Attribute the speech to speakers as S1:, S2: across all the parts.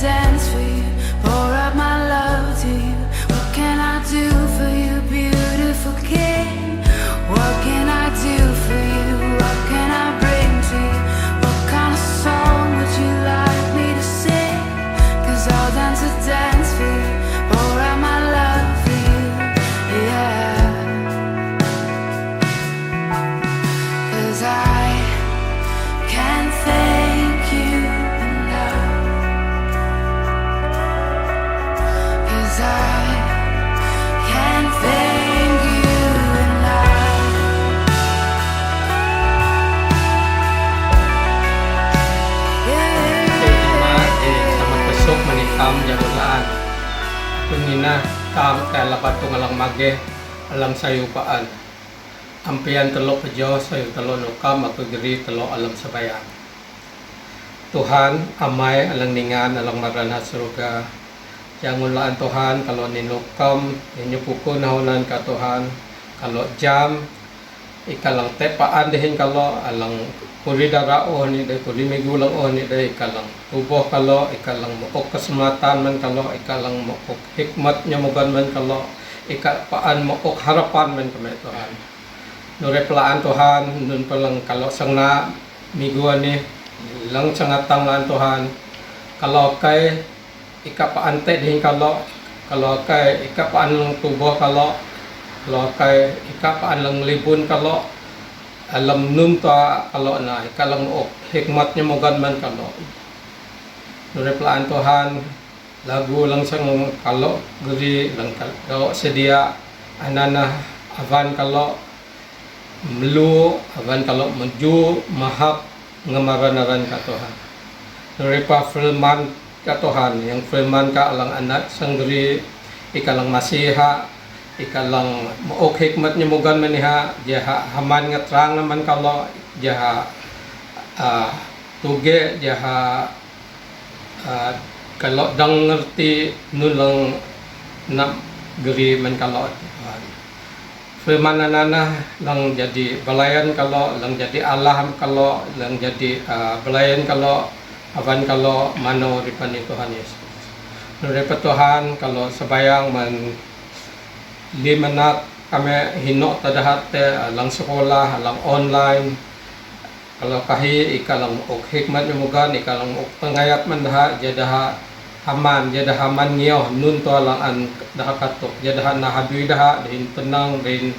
S1: dance for you, pour out my love to you. What can I do for you, beautiful king? What can I do for you? What can I bring to you? What kind of song would you like me to sing? 'Cause I'll dance for you, pour out my love for you, yeah. 'Cause I can't thank you enough. 'Cause I can't thank you enough.
S2: Sama besok menikam jagolaan pengina kam kala patung alang mage alang sayupaan ampian telok pejo sayu telok nukam aku geri telok alam sabayang. Tuhan amai alang ningan alang marana surga. Jangan laan Tuhan kalau ninukam inyupukun nahunan ka Tuhan kalau jam ikalang tepaan dihin kalau alang puri darao ni dai puri migulang ni dai ikalang tubuh kalau ikalang mook keselamatan man kalau ikalang mook hikmat nyamugan man kalau ikapaan mook harapan man kami Tuhan. Nure pelaan Tuhan nun palang kalau sangna miguan ni lang sangatang laan Tuhan kalau kay ikapaan te dihin kalau kay ikapaan tubuh kalau kay ikapaan lang libun kalau alam nun ta kalau na ikalang ok hikmatnya mogan man kalau nure pelaan Tuhan lagu lang sang kalau geri lang kalau sedia anana avan kalau melu avan kalau meju mahap ngamaranan ka Tuhan nure pa firman ka Tuhan yang firman ka alang anak sanggeri ikalang masiha ikalang maok hikmat nyamugan maniha jaha haman ngatrang naman kalau jaha tuge jaha kalau dang ngerti nulang nak geri man kalau firman anana lang jadi belayan kalau lang jadi Allah kalau lang jadi belayan kalau avan kalau mano ripan Tuhan Yesus nuripat Tuhan kalau sabayang man limanat kami hinok tadahat lang sekolah lang online kalau kahi ikalang ok hikmat nyamugan ikalang ok pangayat man daha jadaha haman ngiyo nun to lang an daha katok jadaha nahaduy daha dihin tenang dihin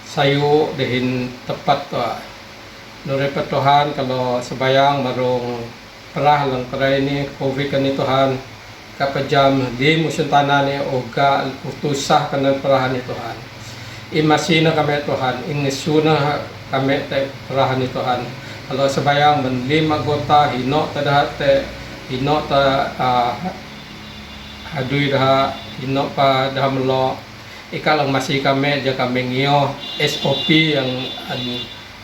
S2: sayo dihin tepat to nuripat Tuhan kalau sabayang marong perah lang peray ni covid kani Tuhan kapajam di musuntana ni oga utusah kanan perahan ni Tuhan. Imasina kami Tuhan, ingesuna kami te perahan ni Tuhan. Kalau sabayang menlima gota hino tadahat te hino ta hadui dah hino pa dah melo ikalang masih kami ja kami ngiyo SOP yang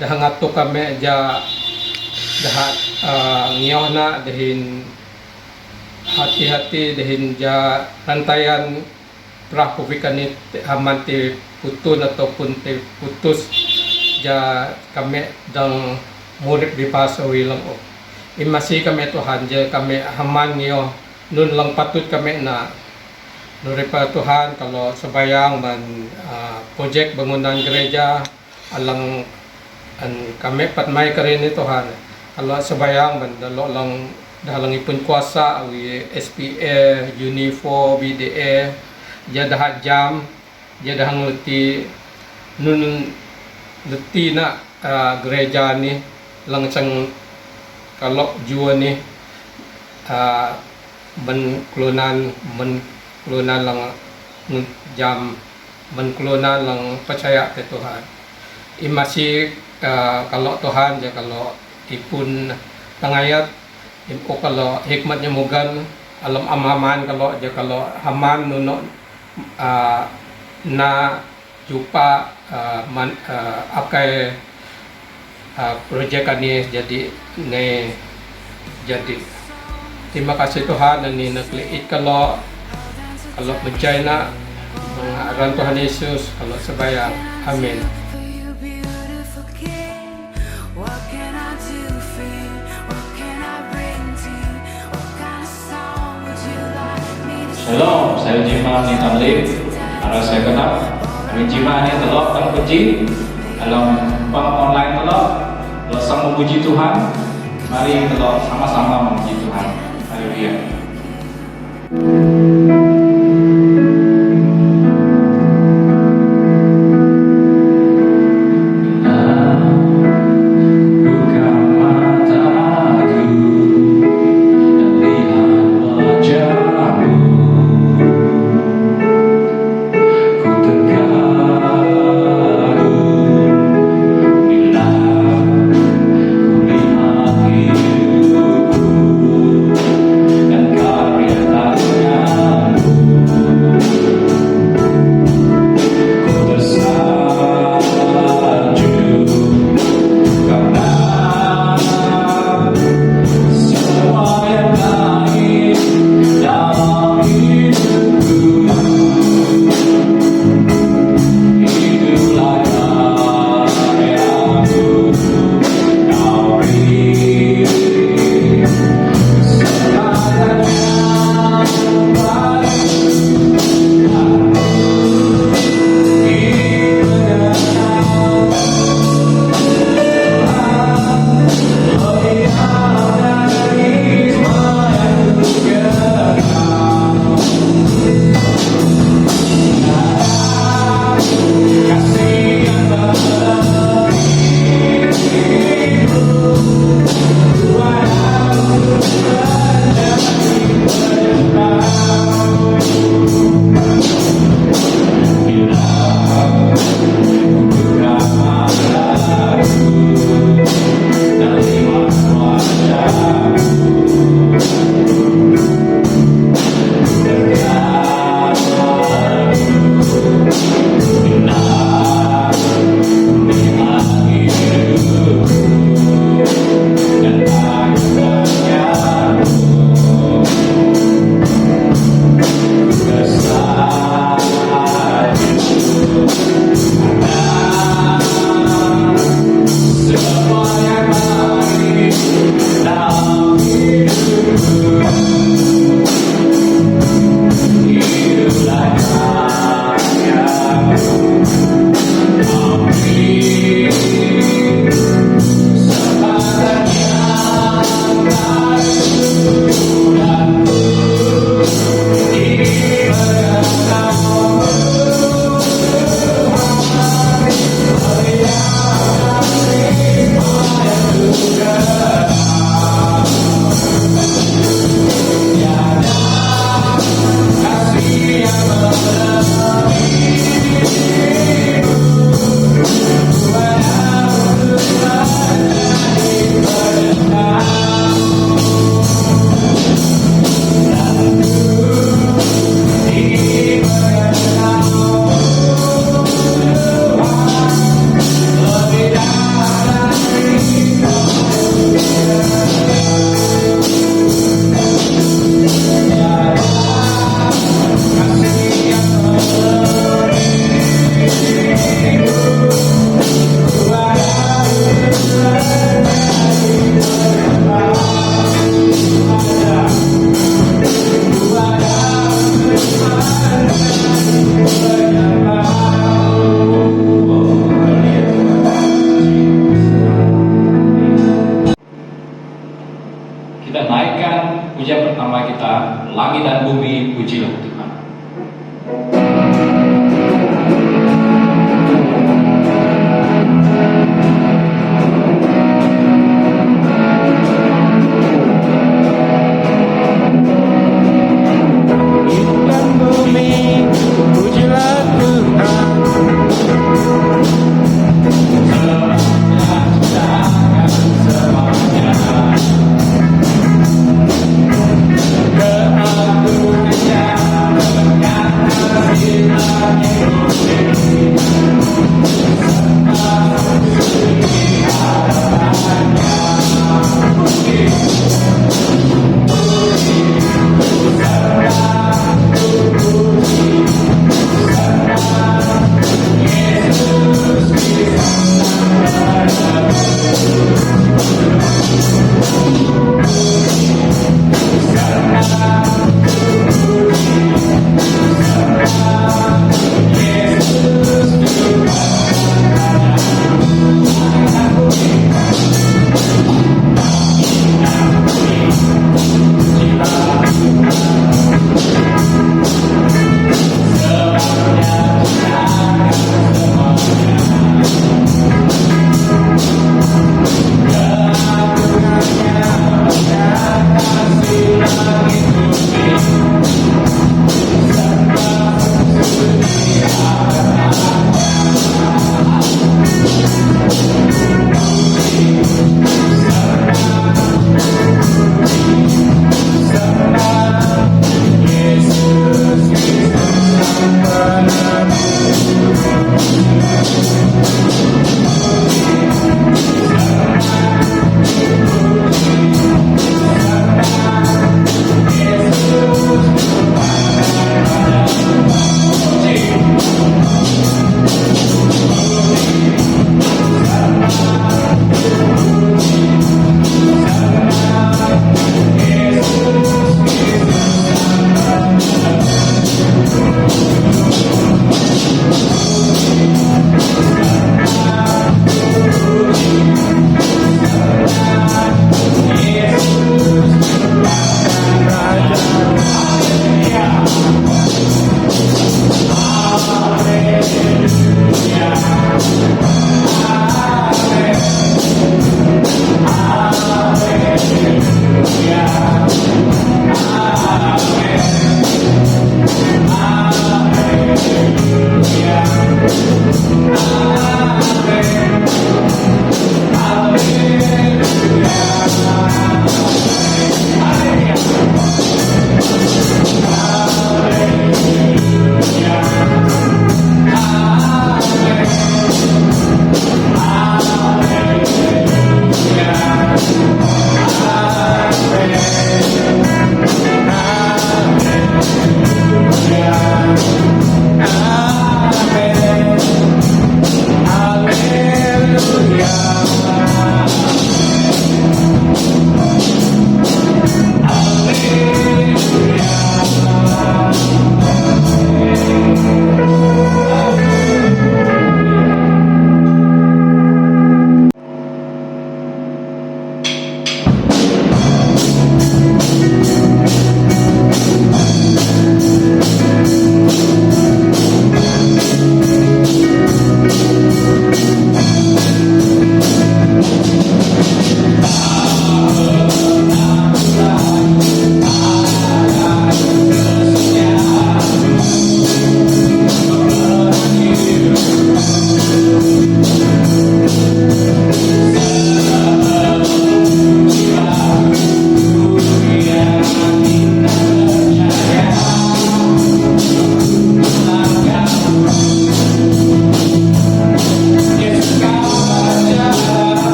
S2: dah ngatuk kami ja dah ngiyo na dahin hati-hati dahin ja rantaian prah pufikan haman ti putun ataupun ti putus ja kami dang murid di pasawi lang o imasi kami Tuhan ja kami haman niyo nun lang patut kami na nuripa Tuhan kalau sabayang man project bangunan gereja alang kami patmay ka rin ni Tuhan kalau sabayang man dalo lang dalang ipun kuasa awi SPA, Unifo, BDA, jadahat jam, jadahang leti nun leti na gereja ni langsung kalau jua ni menklunan lang jam menklunan lang percaya ke Tuhan. Imasi kalau Tuhan ya kalau ipun tangayat impo kalau hikmatnya mugan alam amaman kalau dia kalau haman nuno na jupa akai proyek ini jadi terima kasih Tuhan dan ini nakliit kalau mencari na mengaran Tuhan Yesus kalau sebayang amin.
S3: Hello, saya Jima Nitan Lim. Harap saya kenal. Kami Jima ini telok dan puji dalam bank online telok. Bersama memuji Tuhan. Mari telok sama-sama memuji Tuhan. Haleluya. Kita naikkan pujian pertama kita, langit dan bumi pujilah Tuhan.
S4: Keagungannya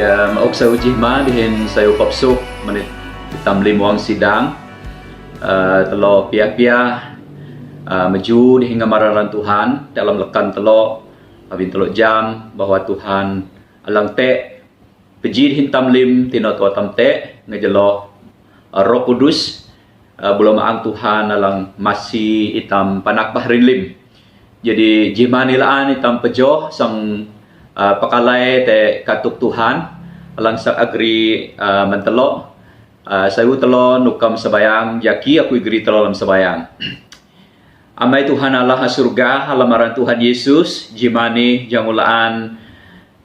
S4: Ja maok sa ujihma dihin sayo papsuk menit hitam limuang sidang telo pia-pia maju dihin ngamaran Tuhan dalam lekan telo abin telo jam bahwa Tuhan alang te peji dihin tam lim tino tua tam te ngejelo Roh Kudus belum maang Tuhan alang masih hitam panak bahrin lim. Jadi jimanilaan hitam pejoh sang pakalai te katuk Tuhan alang sak agri mentelo sayu telo nukam sebayang jaki aku igri telo lam sebayang. Amai Tuhan Allah surga halamaran Tuhan Yesus jimani jangulaan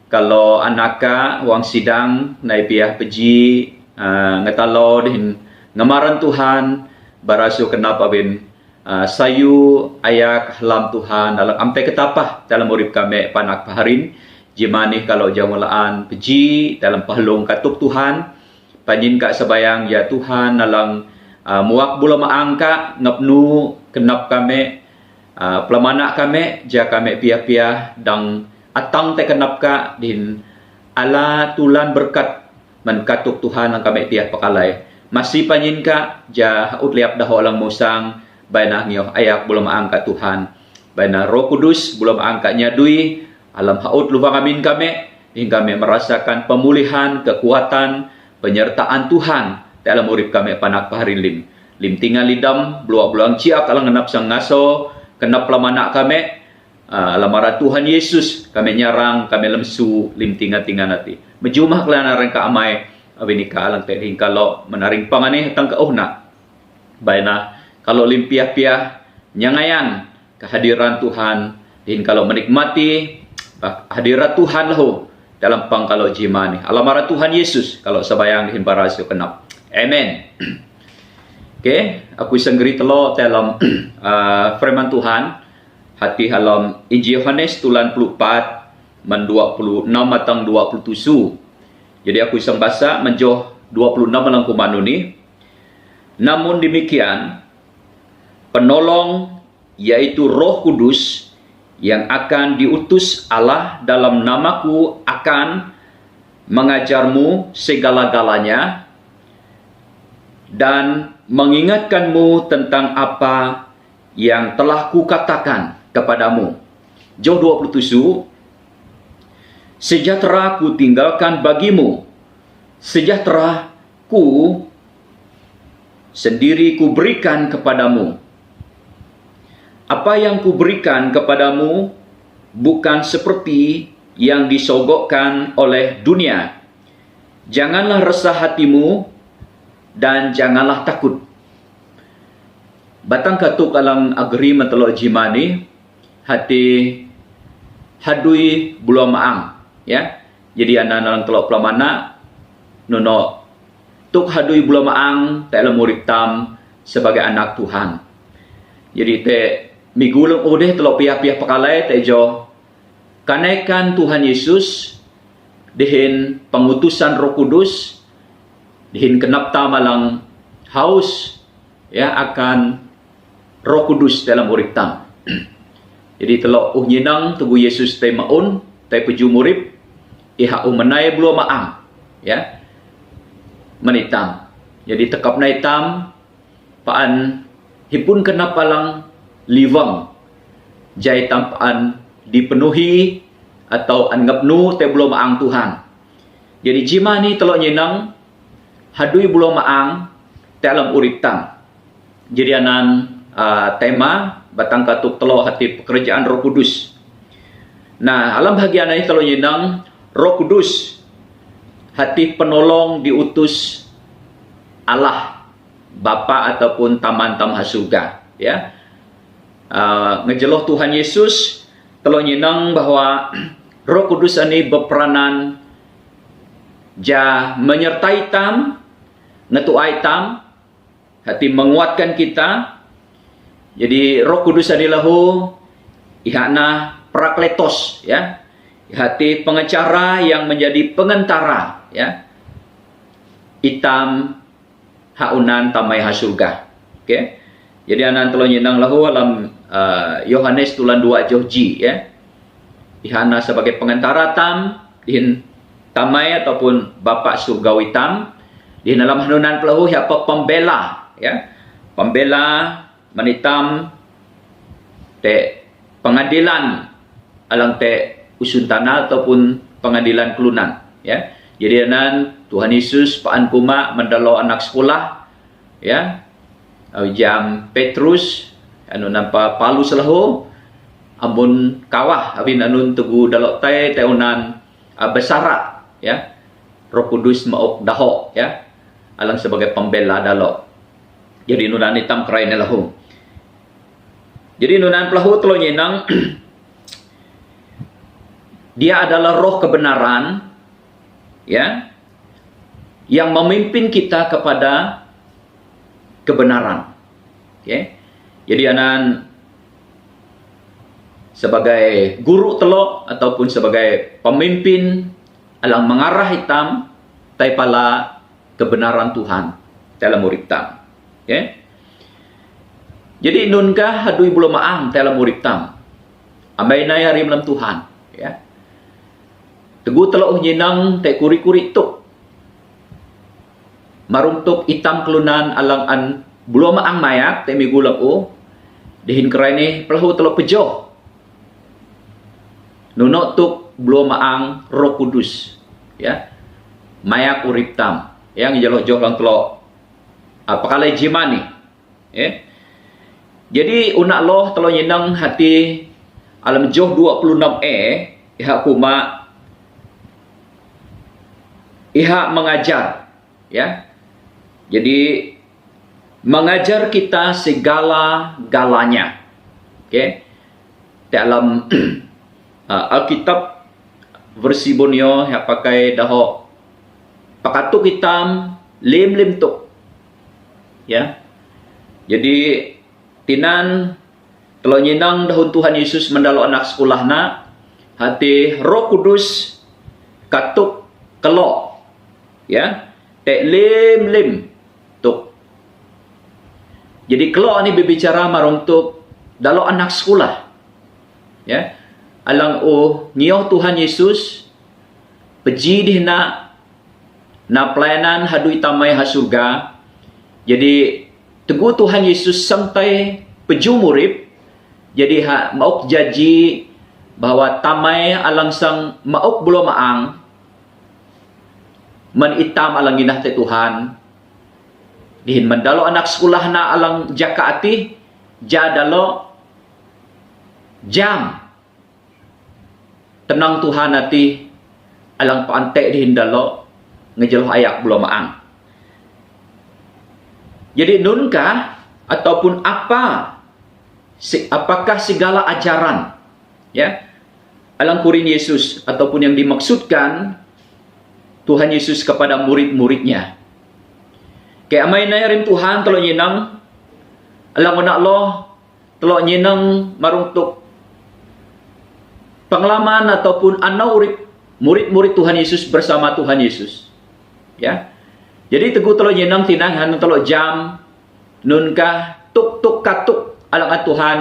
S4: kalau anaka wang sidang naipiah peji ngetalo din ngamaran Tuhan barasu kenapa bin sayu ayak halam Tuhan dalam ampe ketapah dalam urip kami panak paharin jimani kalau jangulaan peji dalam pahlong katuk Tuhan panjin kak sebayang ya Tuhan dalam muak bula maangka ngapnu kenap kami pelamana kami ja kami pia-pia dang atang te kenap ka din ala tulan berkat man katuk Tuhan ang kami pia pakalai masih panjin ka ja haut liap daho lang musang bayna ngioh ayak bula maangka Tuhan bayna Roh Kudus bula maangka nyadui alam haut lubang amin kami hingga kami merasakan pemulihan, kekuatan, penyertaan Tuhan dalam urip kami panak paharin lim tinggal lidam beluang ciak alang ngenap sang ngaso kenap lamana kami lamaran Tuhan Yesus kami nyarang kami lemsu lim tinggal nanti menjumah kelanaran ka amai abinika alang teh kalau menaring pangane hatang ka ohna bayna kalau lim piah-piah nyangayan kehadiran Tuhan din kalau menikmati hadirat Tuhan lahu dalam pangkalo jimani alamaran Tuhan Yesus kalau sebayang dihin barasyo kenap amen. Okay, aku senggeri telo dalam firman Tuhan hati halam Injil Yohanes tulan 24 man 26 matang 27. Jadi aku isang basa menjoh 26 malang kumano ni. Namun demikian penolong yaitu Roh Kudus yang akan diutus Allah dalam namaku akan mengajarmu segala-galanya dan mengingatkanmu tentang apa yang telah kukatakan kepadamu. Joh 27, sejahtera ku tinggalkan bagimu, sejahtera ku sendiri ku berikan kepadamu. Apa yang kuberikan kepadamu bukan seperti yang disogokkan oleh dunia. Janganlah resah hatimu dan janganlah takut. Batang katuk alang agri mentelo jimani hati hadui bula maang ya. Jadi anak-anak telok pelamana nono tuk hadui bula maang dalam murid tam sebagai anak Tuhan. Jadi te migulung odeh telok pihak-pihak pakalai tejo kanaikan Tuhan Yesus dihin pengutusan Roh Kudus dihin kenap tamalang haus ya akan Roh Kudus dalam urip tam. Jadi telok nyinang tubuh Yesus te maun te peju murip iha umenai bulu maang ya menitam. Jadi tekap naitam paan hipun kenap palang liwang jai tampaan dipenuhi atau anggapnu te belum maang Tuhan. Jadi jima ni telok nyenang hadui belum maang te alam urip tam. Jadi anan tema batang katuk telok hati pekerjaan Roh Kudus. Nah, alam bahagian ini telok nyenang Roh Kudus hati penolong diutus Allah Bapa ataupun taman-tam surga ya. Ngejeloh Tuhan Yesus telok nyenang bahwa Roh Kudus ini berperanan ja menyertai tam ngetuai tam hati menguatkan kita. Jadi Roh Kudus adalah ihana prakletos ya. Hati pengacara yang menjadi pengentara ya. Itam haunan tamai hasurga. Okay? Jadi anan telon nyenang lahu alam Yohanes tulan 2 Johji ya. Ihana sebagai pengantara tam dihin tamai ataupun Bapa Surgawi tam di dalam hanunan pelahu siapa pembela, ya, pembela manitam te pengadilan alang te usun tanah ataupun pengadilan kelunan, ya. Jadi anan Tuhan Yesus paan kuma mendalo anak sekolah, ya, jam Petrus anu nampa palu selahu ambun kawah abin anun tugu dalok tai teunan besara, ya, Roh Kudus mauk daho, ya, alang sebagai pembela dalok. Jadi nunan hitam kerai nelahu. Jadi nunan pelahu telo nyenang dia adalah roh kebenaran, ya, yang memimpin kita kepada kebenaran. Okay. Jadi anan sebagai guru telo ataupun sebagai pemimpin alang mengarah hitam tai pala kebenaran Tuhan dalam murid tam. Okay. Jadi nunkah hadui belum maang dalam murid tam. Ambai naya rim lam Tuhan, ya. Teguh telah nyenang te kuri-kuri tuk maruntuk hitam kelunan alang an belum maang mayat te migulang o dihin kerai ni pelahu telah pejoh nunok tuk belum maang Roh Kudus, ya, mayak urip tam yang jaloh joh lang telo apakalai jimani, ya. Jadi unak loh telo nyenang hati alam joh 26 iha kuma iha mengajar, ya. Jadi mengajar kita segala-galanya. Okay. Dalam Alkitab versi Borneo yang pakai daho pakatuk hitam lim tuk, ya. Jadi tinan telo nyenang dahun Tuhan Yesus mendalo anak sekolahna hati Roh Kudus katuk kelok, ya, te lim tuk. Jadi kelok ni berbicara maruntuk dalo anak sekolah, ya, alang nyoh Tuhan Yesus peji dihna na pelayanan hadui tamai ha surga. Jadi teguh Tuhan Yesus sampai peju murip, jadi mauk janji bahwa tamai alang sang mauk belum maang manitam alang ginah te Tuhan dihin mendalo anak sekolah na alang jaka ati jadalo jam tenang Tuhan ati alang paante dihin dalo ngejeloh ayak belum maang. Jadi nunkah ataupun apakah segala ajaran, ya, alang kurin Yesus ataupun yang dimaksudkan Tuhan Yesus kepada murid-muridnya. Kaya amay na rin Tuhan telo nyenang alang unak lo telo nyenang maruntuk pengalaman ataupun anau urip murid-murid Tuhan Yesus bersama Tuhan Yesus, ya. Jadi teguh telo nyenang tinang hanu telo jam nunkah tuk katuk alang Tuhan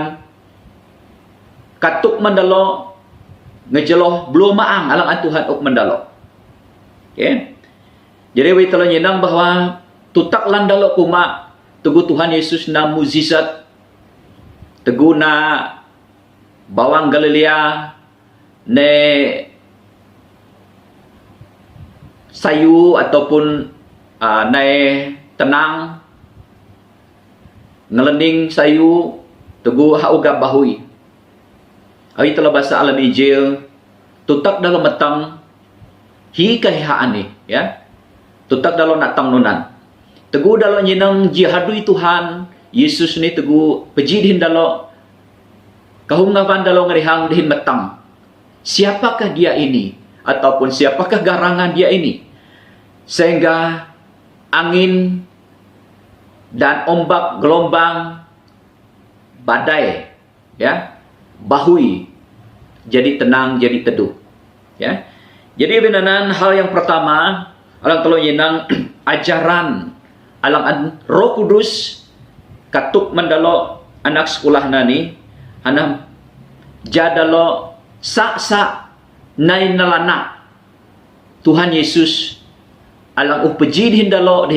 S4: katuk mendalo ngejeloh belum maang alang Tuhan uk mendalo. Okay. Jadi we telo nyenang bahwa tutak landalo kuma teguh Tuhan Yesus na mukjizat teguh na bawang Galilea ne sayu ataupun nae tenang ngelending sayu teguh hauga bahui. Awi telah bahasa alam Injil tutak dalam metang hi kahihaan ni, ya. Tutak dalam natang nunan. Teguh dalam nyenang jihadui Tuhan Yesus ni teguh pejidin dalam kahungapan dalam ngerihang dihin metang. Siapakah dia ini ataupun siapakah garangan dia ini sehingga angin dan ombak gelombang badai, ya, bahui jadi tenang, jadi teduh, ya. Jadi benanan hal yang pertama alang telo nyenang ajaran alang Roh Kudus katuk mendalo anak sekolah nani hanam jadalo sak nai nalana Tuhan Yesus alang peji dihin dalo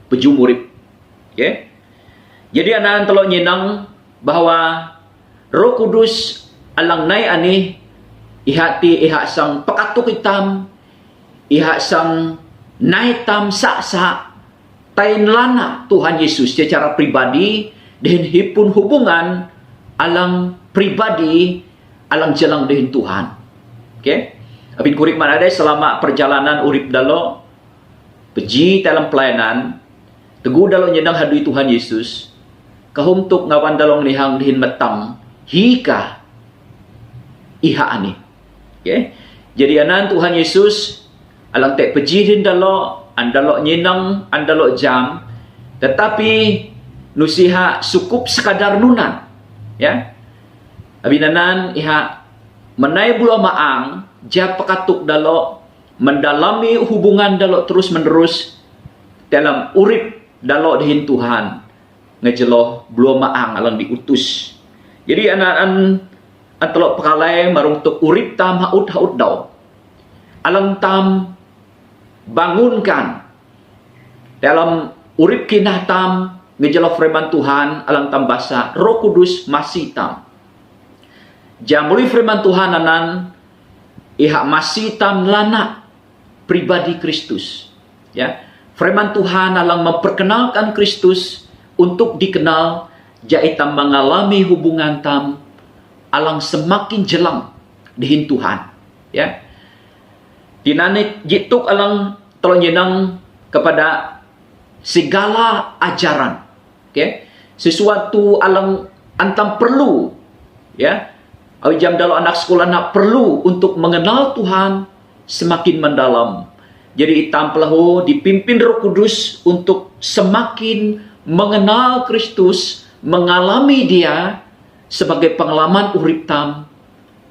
S4: peju murid. Okay? Jadi anak telo nyenang bahwa Roh Kudus alang nai ani ihati sang pekatuk hitam, sang nai tam sa tain lana Tuhan Yesus secara pribadi dengan hipun hubungan alang pribadi alang jelang dengan Tuhan. Okay? Abin kurik mana ada selama perjalanan urip dalo peji dalam pelayanan teguh dalo nyenang hadui Tuhan Yesus kahumtuk ngawan dalong lihang dihin matang hika iha ani. Okay? Jadi anan Tuhan Yesus alang tek pejihin dalo andalo nyenang andalo jam, tetapi nusiha cukup sekadar nunan. Ya, abinanan iha menai bulu maang ja pekatuk dalo mendalami hubungan dalo terus menerus dalam urip dalo dihin Tuhan ngejeloh bulu maang alang diutus. Jadi anan antelo pekalai marung tuk urip tam haut daw alang tam bangunkan dalam urip kinah tam ngejeloh firman Tuhan alang tam basa Roh Kudus masih tam jamuli firman Tuhan anan iha masih tam lana pribadi Kristus. Ya, firman Tuhan alang memperkenalkan Kristus untuk dikenal jaitam mengalami hubungan tam alang semakin jelang dihin Tuhan. Ya, dinanit jituk alang tolong jenang kepada segala ajaran. Okay? Sesuatu alang antam perlu. Ya, jam dalam anak sekolah nak perlu untuk mengenal Tuhan semakin mendalam. Jadi itam pelahu dipimpin Roh Kudus untuk semakin mengenal Kristus, mengalami Dia sebagai pengalaman urip tam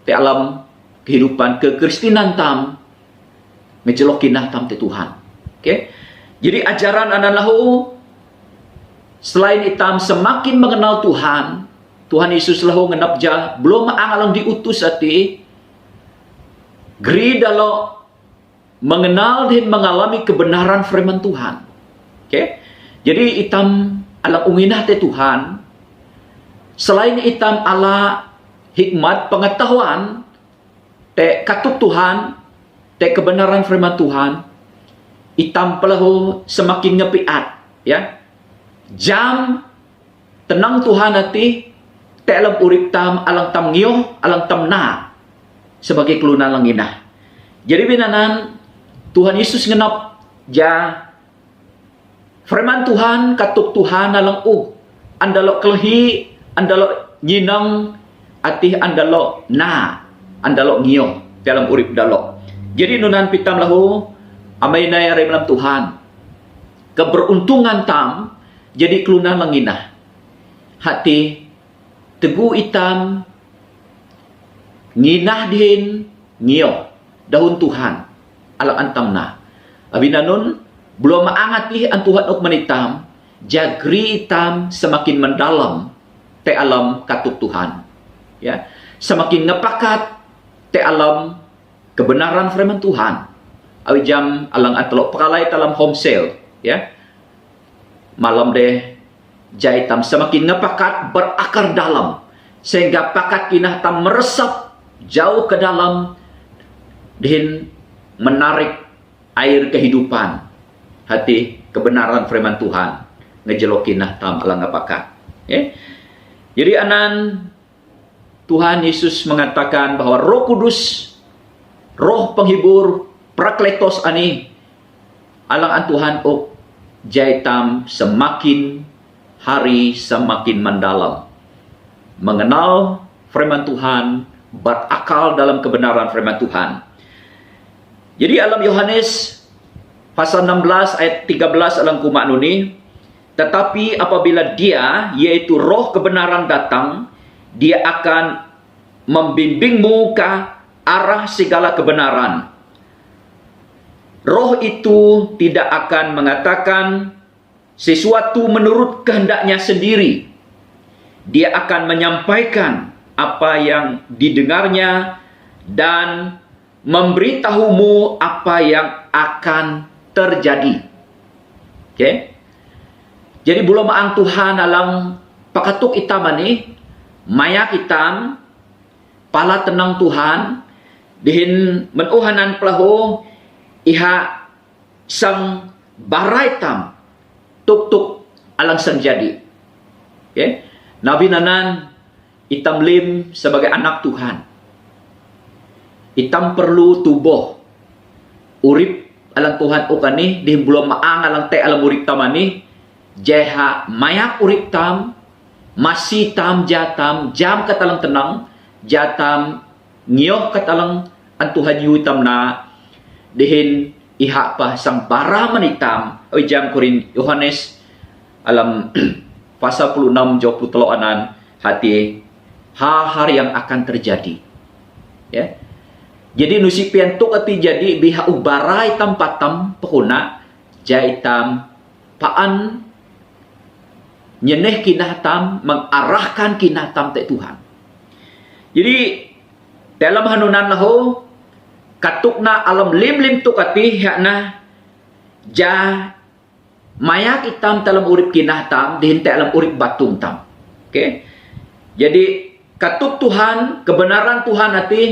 S4: di alam kehidupan kekristenan tam ngejelok kinah tam te Tuhan. Okay? Jadi ajaran anan lahu selain itam semakin mengenal Tuhan, Tuhan Yesus lahu ngenapja belum maalang diutus ati gri dalo mengenal dan mengalami kebenaran firman Tuhan. Okay? Jadi itam alang unginah te Tuhan selain itam ala hikmat pengetahuan te katuk Tuhan te kebenaran firman Tuhan itam pelahu semakin ngepiat. Ya, jam tenang Tuhan hati te alam urip tam alang tam ngioh alang tam na sebagai kelunan langinah. Jadi binanan Tuhan Yesus ngenap ja firman Tuhan katuk Tuhan alang andalo kelehi andalo nyinang atih andalo na andalo ngio dalam urip dalo. Jadi nunan pitam lahu amay na yari malam Tuhan keberuntungan tam jadi kelunan langinah hati teguh itam nginah dihin ngio dahun Tuhan alang antam na abinanun belum maangat ih an Tuhan ok manitam jagri itam semakin mendalam te alam katuk Tuhan. Ya, semakin ngepakat te alam kebenaran firman Tuhan. Awi jam alang antelok pekalai dalam home sale. Ya, malam deh jaitam semakin ngepakat berakar dalam sehingga pakat kinah tam meresap jauh ke dalam dan menarik air kehidupan hati kebenaran firman Tuhan ngejelokinah tam alang apakah. Ya? Jadi anan Tuhan Yesus mengatakan bahwa Roh Kudus, Roh penghibur, Prakletos ani alang an Tuhan jaitam semakin hari semakin mendalam mengenal firman Tuhan, berakal dalam kebenaran firman Tuhan. Jadi alam Yohanes pasal 16 ayat 13 alang kumak nuni, tetapi apabila Dia yaitu Roh kebenaran datang, Dia akan membimbingmu ke arah segala kebenaran. Roh itu tidak akan mengatakan sesuatu menurut kehendaknya sendiri. Dia akan menyampaikan apa yang didengarnya dan memberitahumu apa yang akan terjadi. Okay? Jadi bula maang Tuhan alang pakatuk itam ani, mayak itam, pala tenang Tuhan, dihin menuhanan pelaho, iha sang barai tam, tuk-tuk alang sang jadi. Okay? Nabi nanan, itam lim sebagai anak Tuhan. Itam perlu tubuh urip alang Tuhan ukani di bulan maang alang te alang urip tamani jeha mayak urip tam masih tam jatam jam katalang tenang jatam ngioh katalang an Tuhan yu tam na dihin iha pa sang bara manitam oi jam Korin Yohanes alam pasal 26 23 anan hati hal-hal yang akan terjadi. Ya. Jadi nusipian tuk ati jadi biha ubarai tampatam pekuna jaitam paan nyeneh kinatam mengarahkan kinatam te Tuhan. Jadi dalam hanunan lahu katukna alam lim tuk ati hakna ja mayak itam dalam urip kinatam dihinte alam urip batung tam. Okay? Jadi katuk Tuhan, kebenaran Tuhan ati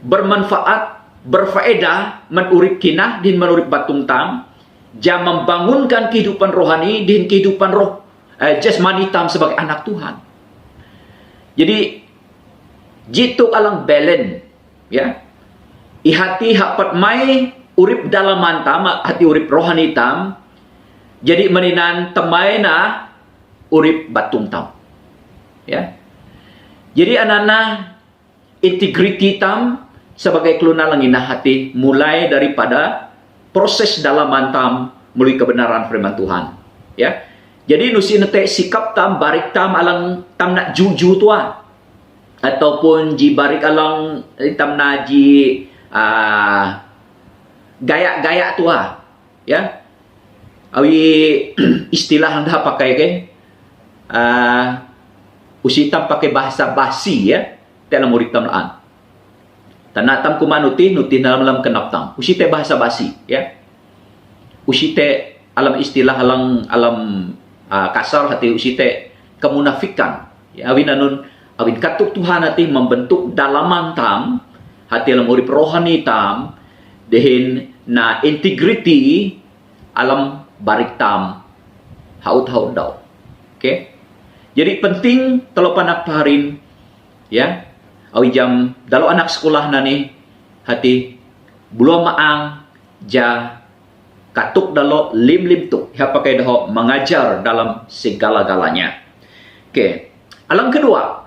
S4: bermanfaat, berfaedah menurip kinah din menurip batung tam, jam membangunkan kehidupan rohani din kehidupan roh jasmani tam sebagai anak Tuhan. Jadi jitu alang belen, ya. Ihati hapat mai urip dalaman tam, hati urip rohani tam. Jadi meninan temai na urip batung tam. Ya. Jadi anana integriti tam sebagai keluna langina hati mulai daripada proses dalaman tam melalui kebenaran firman Tuhan. Ya. Jadi nusi nete sikap tam barik tam alang tam nak juju tua ataupun ji barik alang tam na ji gaya-gaya tua. Ya. Awi istilah anda pakai ke usitam pakai bahasa basi ya dalam murid tamlaan. Tanatam kumanuti nuti dalam kenaptam. Usite bahasa basi ya. Usite alam istilah alam kasar hati usite kemunafikan. Ya awin anun awin katuk Tuhan hati membentuk dalaman tam hati alam urip rohani tam dehin na integrity alam barik tam haut daw. Okay? Jadi penting telo panak paharin ya. Awi jam dalam anak sekolah nani hati belum maang ja katuk dalo lim tuk ya pakai dah mengajar dalam segala-galanya. Oke. Alang kedua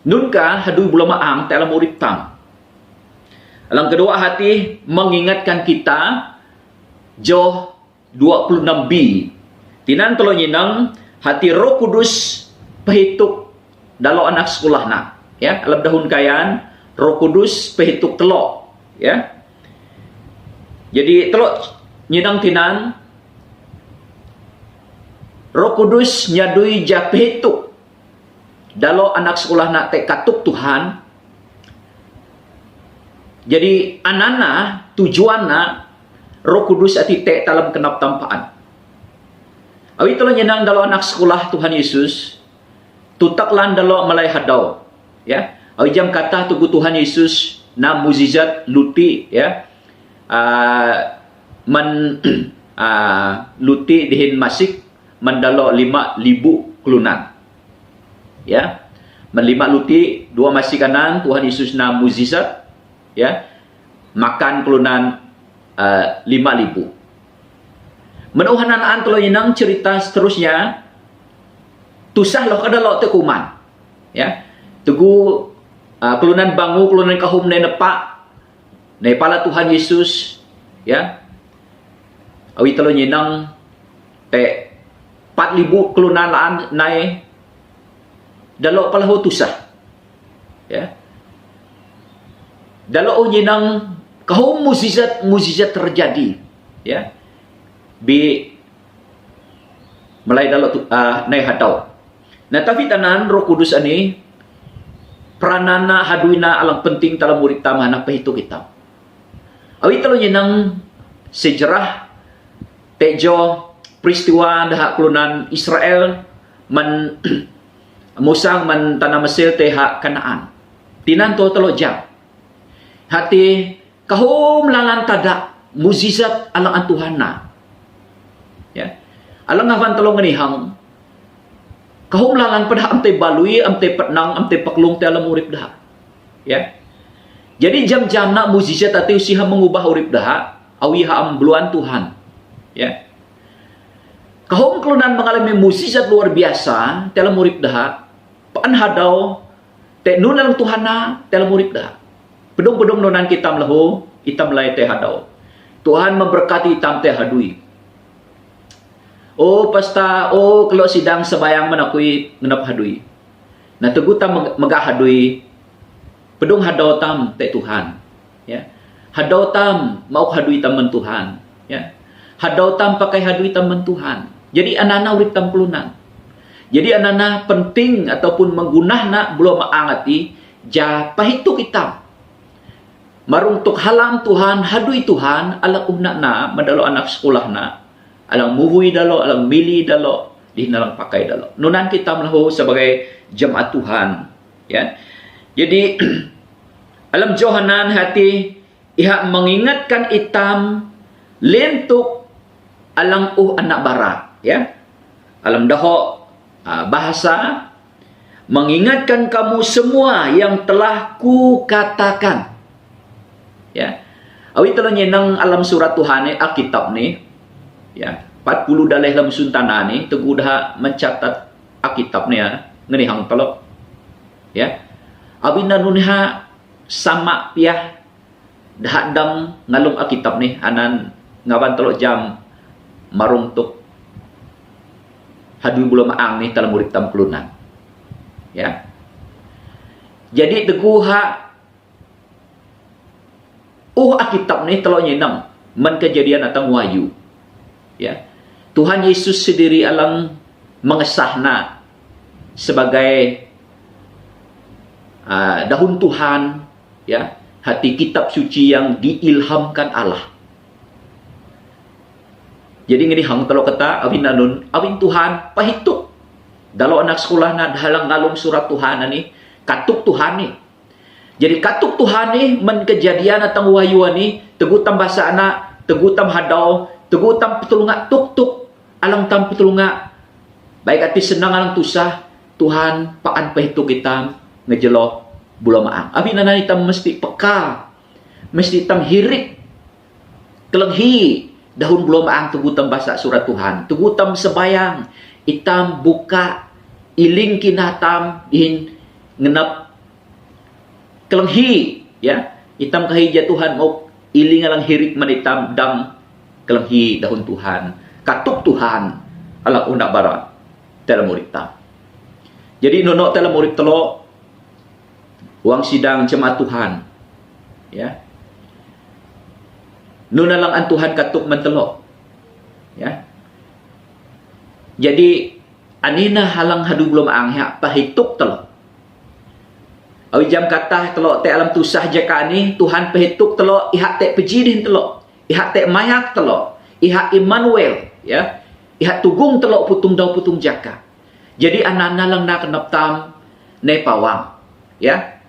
S4: nunka hadu belum maang dalam urip tam. Alang kedua hati mengingatkan kita Joh 26b. Tinan telo nyinang hati Roh Kudus pehituk dalam anak sekolah na. Ya, alam dahun kayan Roh Kudus pehituk telok ya. Jadi telok nyidang tinan Roh Kudus nyadui ja pehituk dalo anak sekolah nak te katuk Tuhan. Jadi anana tujuanna Roh Kudus ati te dalam kenap tampaan. Awi telo nyidang dalo anak sekolah Tuhan Yesus tutaklan dalo malay hadau. Ya, jam kata tugu Tuhan Yesus na muzizat luti ya, luti dihin masik mendalo 5,000 kelunan. Ya, men 5 luti 2 masik kanan Tuhan Yesus na muzizat ya, makan kelunan 5,000. Menuhananaan telo inang cerita seterusnya tusah loh kada lo tekuman ya. Tugu kelunan bangu kelunan kahum ne nepak ne pala Tuhan Yesus ya awi telo nyinang te 4,000 kelunan laan nai dalo pala ho tusah ya dalo nyinang kahum muzizat terjadi ya bi mulai dalo nai hadau nah tapi tanan Roh Kudus ani peranana haduina alang penting dalam murid tamah na pehitu kita. Awi talo nyenang sejarah tejo peristiwa dah kelunan Israel man musang man tanah Mesir teha Kanaan. Tinan to talo jam. Hati kahum lalan tada muzizat alang Tuhan na. Ya. Alang ngawan talo nganihang kahum lalan pada amte balui, amte petnang, amte paklung te alam urip dah. Ya. Jadi jam-jam nak muzizat atau usiha mengubah urip dah, awi ha beluan Tuhan. Ya. Kahum kelunan mengalami mukjizat luar biasa dalam urip dah, pan hadau te nun dalam Tuhan na dalam urip dah. Pedung-pedung nunan kita melahu, kita melai te hadau. Tuhan memberkati itam te hadui. Oh pasta, oh kalau sidang sebayang menakui ngenap hadui. Nah teguh tam megah hadui. Pedung hadau tam te Tuhan. Ya. Hadau tam mau hadui taman Tuhan. Ya. Hadau tam pakai hadui taman Tuhan. Jadi anak-anak urip tam kelunan. Jadi anak-anak penting ataupun menggunah nak belum maangati ja pahitu kita. Marung tuk halam Tuhan, hadui Tuhan, ala unak na, madalo anak sekolah na, alang muhui dalo, alang mili dalo, dihinalang pakai dalo. Nunan kita melahu sebagai jemaat Tuhan. Ya. Jadi alam Johanan hati iha mengingatkan itam lentuk alang anak barat. Ya, alam daho bahasa mengingatkan kamu semua yang telah ku katakan. Ya, awi telah nyenang alam surat Tuhan ni Alkitab ni. Ya, 40 dalih dalam suntana ni teguh dah mencatat Alkitab ni ya, ngenihang telok. Ya, awi nanunha sama piah dah dam ngalung Alkitab ni anan ngawan telok jam marung tuk hadui bula maang ni dalam urip tam kelunan. Ya. Jadi teguh ha Alkitab ni telok nyenang man kejadian atang wahyu. Ya. Tuhan Yesus sendiri alang mengesahna sebagai dahun Tuhan, ya, hati kitab suci yang diilhamkan Allah. Jadi ngini hang telo kata awin nanun awin Tuhan pahituk dalam anak sekolah na dalang ngalung surat Tuhan ni katuk Tuhan ni. Jadi katuk Tuhan ni men kejadian atang wahyu ni teguh tam bahasa anak teguh tam hadau teguh tam petulunga tuk alang tam petulunga baik hati senang alang tusah Tuhan paan pahituk kita ngejelo bula maang. Abi nana tam mesti peka mesti tam hirik kelenghi dahun belum ang tugutam basa surat Tuhan. Tugutam sebayang. Itam buka. Iling kinatam. Ihin ngenap. Kelenghi. Ya. Itam kahija Tuhan. Mau iling alang hirik manitam. Dang kelenghi dahun Tuhan. Katuk Tuhan. Alang unak barat. Dalam murid tam. Jadi nunok dalam murid telo. Uang sidang jemaat Tuhan. Ya. Nuna lang ang Tuhan katuk mentelo. Ya. Jadi anina halang hadu belum angha pahituk telo. Awi jam kata telo te alam tusah jaka ni Tuhan pahituk telo ihak te pejidin telo. Ihak te mayak telo. Ihak Immanuel, ya. Ihak tugung telo putung daw putung jaka. Jadi anana lang na kenap tam ne pawang. Ya.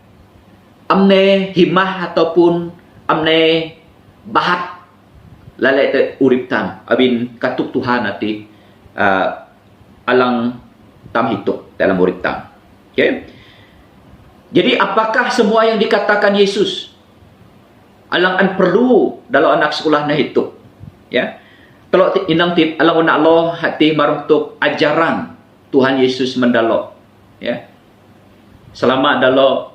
S4: Amne himah ataupun amne bahat lalai te urip tam abin katuk Tuhan ati alang tam hituk dalam urip tam. Okay? Jadi apakah semua yang dikatakan Yesus alang an perlu dalam anak sekolah na hituk? Ya. Kalau inang tip alang una Allah hati maruntuk ajaran Tuhan Yesus mendalo. Ya. Selama dalo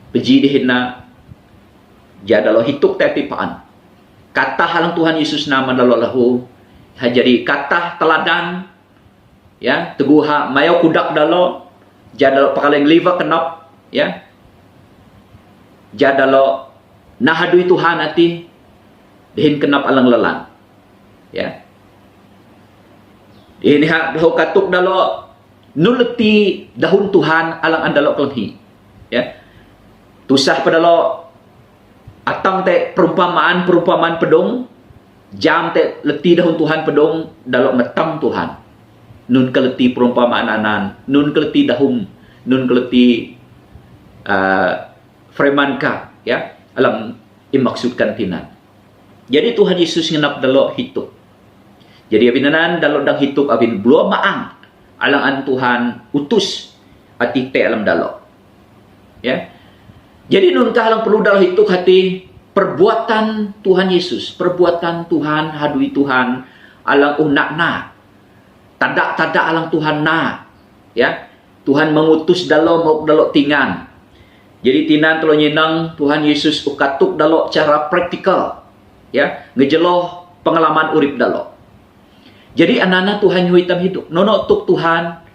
S4: pejidihna jadalo hituk tapipaan. Kata halang Tuhan Yesus nama dalo lahu jadi kata teladan ya teguha mayo kudak dalo jadalo pakaleng liva kenap ya jadalo nahadui Tuhan ati dihin kenap alang lelan ya ini ha dahu katuk dalo nuleti dahun Tuhan alang andalo kelhi ya tusah padalo Atang te perumpamaan pedong, jam te leti dahun Tuhan pedong dalam metang Tuhan. Nun keleti perumpamaan anan, nun keleti dahum, nun keleti fremanka, ya, alam imaksudkan tinan. Jadi Tuhan Yesus ngenap dalo hidup. Jadi abinanan dalo dang hidup abin belum maang alang an Tuhan utus ati te alam dalo. Ya. Jadi nun kahalang perlu dalo hidup hati perbuatan Tuhan Yesus, perbuatan Tuhan hadui Tuhan alang unak na. Tadak alang Tuhan na. Ya. Tuhan mengutus dalo mau dalo tingan. Jadi tinan telo nyenang Tuhan Yesus ukatuk dalo cara praktikal. Ya, ngejeloh pengalaman urip dalo. Jadi anak-anak Tuhan hitam hidup. Nono tuk Tuhan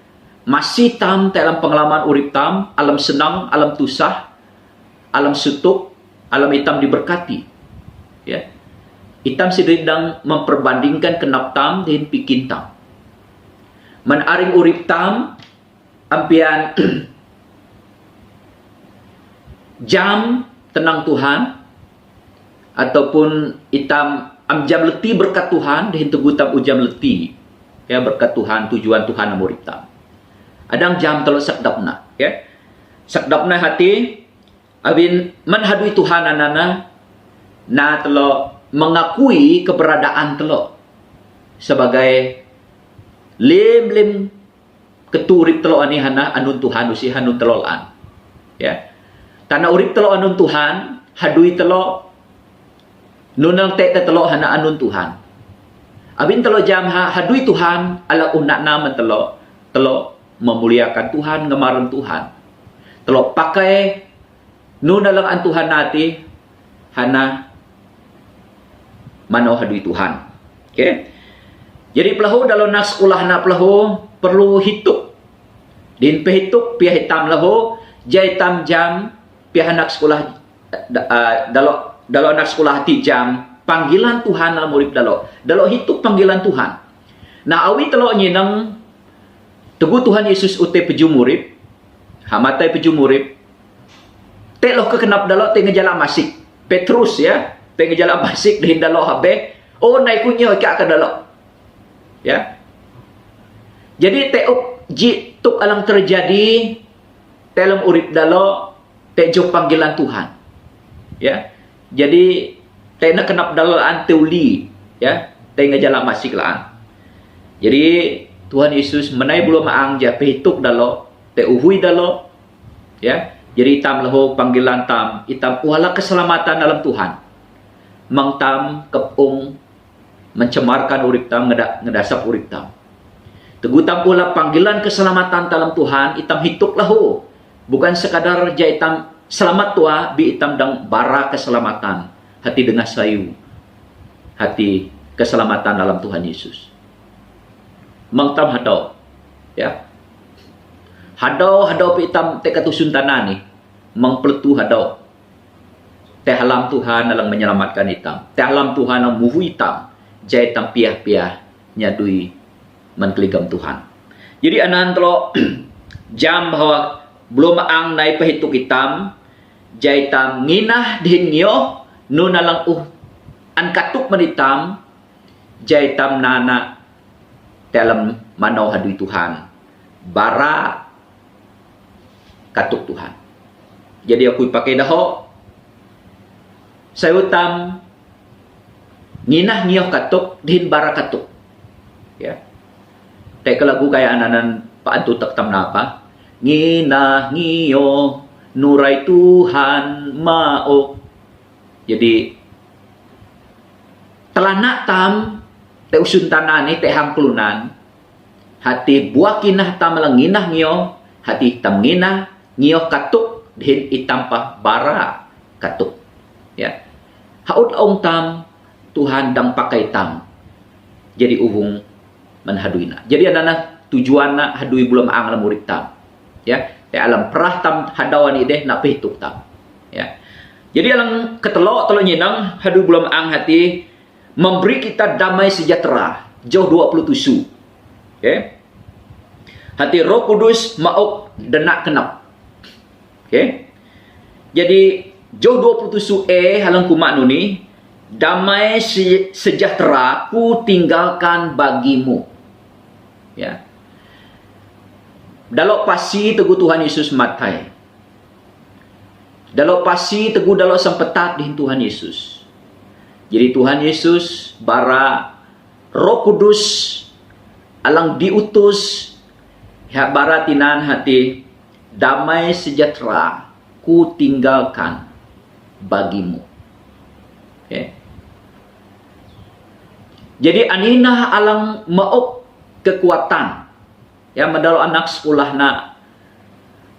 S4: masih tam dalam pengalaman urip tam, alam senang, alam tusah, alam sutuk, alam hitam diberkati. Ya. Hitam sedang memperbandingkan kenap tam dengan pikin tam. Menaring urip tam ampian jam tenang Tuhan ataupun hitam jam leti berkat Tuhan dengan tegutam ujam leti, ya, berkat Tuhan, tujuan Tuhan amur hitam. Adang jam telo sakdapna, ya, sakdapna hati abin menhadui Tuhan anana na telo mengakui keberadaan telo sebagai lim keturip telo ani hana anun Tuhan usi hanun telolan, ya, tanah urip telo anun Tuhan hadui telo nunang te telo hana anun Tuhan. Abin telo jam hadui Tuhan ala unak nama telo memuliakan Tuhan, ngemaran Tuhan. Telo pakai nunalang an Tuhan nati hana mano hadui Tuhan. Okay? Jadi pelahu dalam nak sekolah na pelahu perlu hituk. Din pehituk pia hitam lahu jai tam jam pia anak sekolah dalam anak sekolah hati jam panggilan Tuhan dalam murid dalam hidup panggilan Tuhan. Nah awi telo nyenang teguh Tuhan Yesus ute peju murid hamatai peju murid teloh kekenap dalam tengah jalan masik Petrus, ya, tengah jalan masik di dalam habe oh naik kunyo ikak ke dalam, ya. Jadi teuk jituk alang terjadi dalam urip dalam tejo panggilan Tuhan, ya. Jadi tena kenap dalaan teuli, ya, tengah jalan masik laan. Jadi Tuhan Yesus menai belum maang ja pehituk dalo te uhui dalo, ya. Jadi itam leho panggilan tam itam wala keselamatan dalam Tuhan. Mang tam kepung mencemarkan urip tam ngedasap urip tam. Teguh tam pula panggilan keselamatan dalam Tuhan itam hituk leho. Bukan sekadar ja itam selamat tua bi itam dang bara keselamatan hati dengan sayu hati keselamatan dalam Tuhan Yesus. Mangtam hadau, ya, hadau pi itam te katusun tanah ni mangpletu hadau te halam Tuhan dalam menyelamatkan itam te halam Tuhan ang muhu itam jai itam piah-piah nyadui menkeligam Tuhan. Jadi anan telo jam bahwa belum ang nai pahituk itam jai tam nginah din nyo nuna lang an katuk manitam jai tam nana dalam manau hadui Tuhan bara katuk Tuhan. Jadi aku pakai daho sayutam nginah ngiyoh katuk din bara katuk, ya. Teka lagu kaya ananan paantu taktam na apa nginah ngiyo nuray Tuhan mao. Jadi telana tam te usun tanani te hangklunan hati buah kinah tam lang nginah ngiyo hati tam nginah ngiyo katuk din itampa bara katuk, ya. Haud ong tam Tuhan dang pakai tam jadi uhung menhaduina. Jadi anak tujuan na hadui belum ang la murid tam, ya. Te alam perah tam hadawan ide na pituk tam, ya. Jadi alang ketelo nyenang hadui belum ang hati memberi kita damai sejahtera jauh 20 tusu, okay? Hati Roh Kudus mauk denak kenap, okay? Jadi Jo 27 halang kumak nuni, damai sejahtera ku tinggalkan bagimu. Ya. Dalok pasi teguh Tuhan Yesus matai. Dalok pasi teguh dalok sempetat di Tuhan Yesus. Jadi Tuhan Yesus bara Roh Kudus alang diutus hak bara tinan hati damai sejahtera ku tinggalkan bagimu. Okay. Jadi anina alang maok kekuatan. Ya medalo anak sekolah na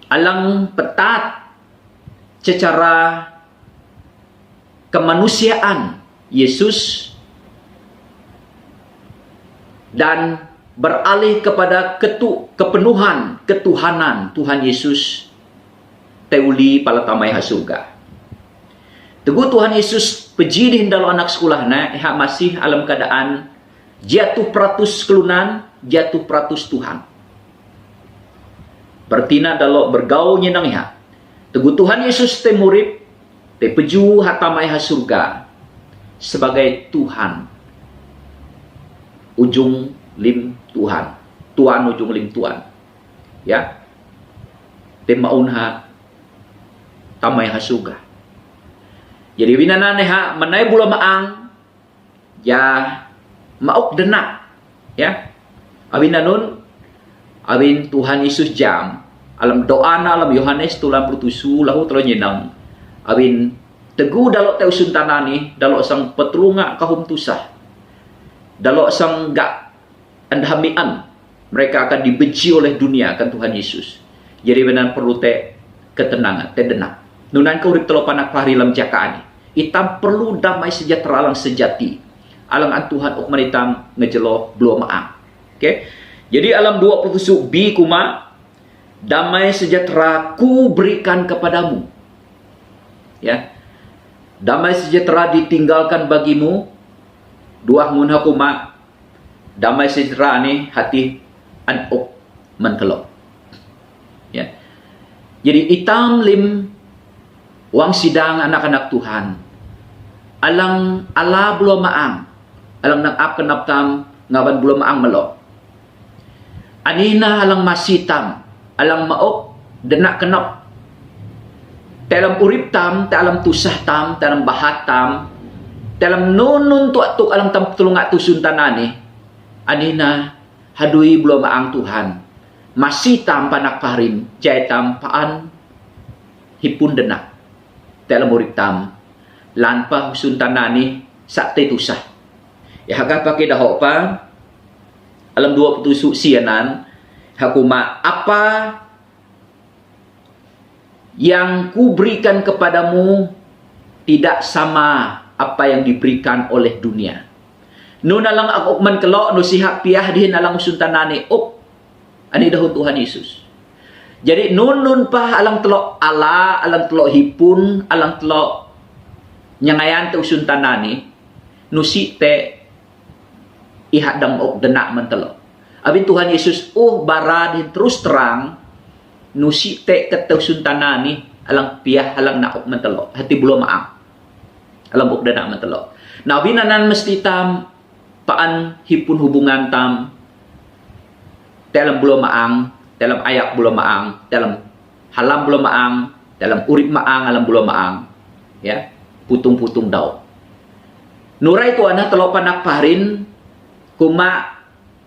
S4: alang petat secara kemanusiaan Yesus dan beralih kepada kepenuhan ketuhanan Tuhan Yesus teuli palatamai hasurga. Teguh Tuhan Yesus peji di hindalo anak sekolah na hak masih alam keadaan jatuh peratus kelunan, jatuh peratus Tuhan. Bertina dalo bergaul nyenang ya. Teguh Tuhan Yesus te murid te peju hatamai hasurga sebagai Tuhan. Ujung lim Tuhan. Tuhan ujung lim Tuhan. Ya. Te maunha tamai hasurga. Jadi winanan ha manai bula maang ya maok denak ya. Awin nanun awin Tuhan Yesus jam alam doa na alam Yohanes 37 lahu telo nyenang. Awin teguh dalok teu suntanani dalok sang petrunga kahum tusah. Dalok sang gak andhamian mereka akan dibenci oleh dunia kan Tuhan Yesus. Jadi benar perlu te ketenangan, te denak. Nunan kau urip telo panak pahari lam jakaani. Itam perlu damai sejahtera alang sejati. Alang an Tuhan ukman itam ngejelo belum maang. Okay? Jadi alam 20 B kuma damai sejahtera ku berikan kepadamu. Ya. Damai sejahtera ditinggalkan bagimu. Dua ngun hakuma damai sejahtera ni hati an ukman telo. Ya. Jadi itam lim wang sidang anak-anak Tuhan. Alang ala belum maang. Alang nang ap kenap tam ngawan belum maang melo. Anina alang masitam. Alang maok denak kenap. Dalam urip tam, dalam tusah tam, dalam bahat tam, dalam nunun tuak alang tam tulunga tusun tanani. Anina hadui belum maang Tuhan. Masitam panak parim. Jai tam paan hipun denak. Dalam urip tam lanpa suntanani sakte tusah. Ya haka pakai dahok pa alam 27 sianan hakuma apa yang ku berikan kepadamu tidak sama apa yang diberikan oleh dunia. Nun alang aku man kelok no sihak piah dihin alang suntanani ani dahon Tuhan Yesus. Jadi nun pa alang telok ala, alang telok hipun, alang telok nyangayan te usun tanani, nusi te ihadang ok denak mentelok. Abin Tuhan Yesus bara din terus terang, nusi te kete usun tanani, alang piah alang nak ok mentelok. Hati belum maang. Alang ok denak mentelok. Nah binanan mesti tam paan hipun hubungan tam dalam belum maang. Dalam ayat belum maang, dalam halam belum maang, dalam urip maang, alam belum maang. Ya, putung-putung daw. Nuray tu anak telok panak parin, kuma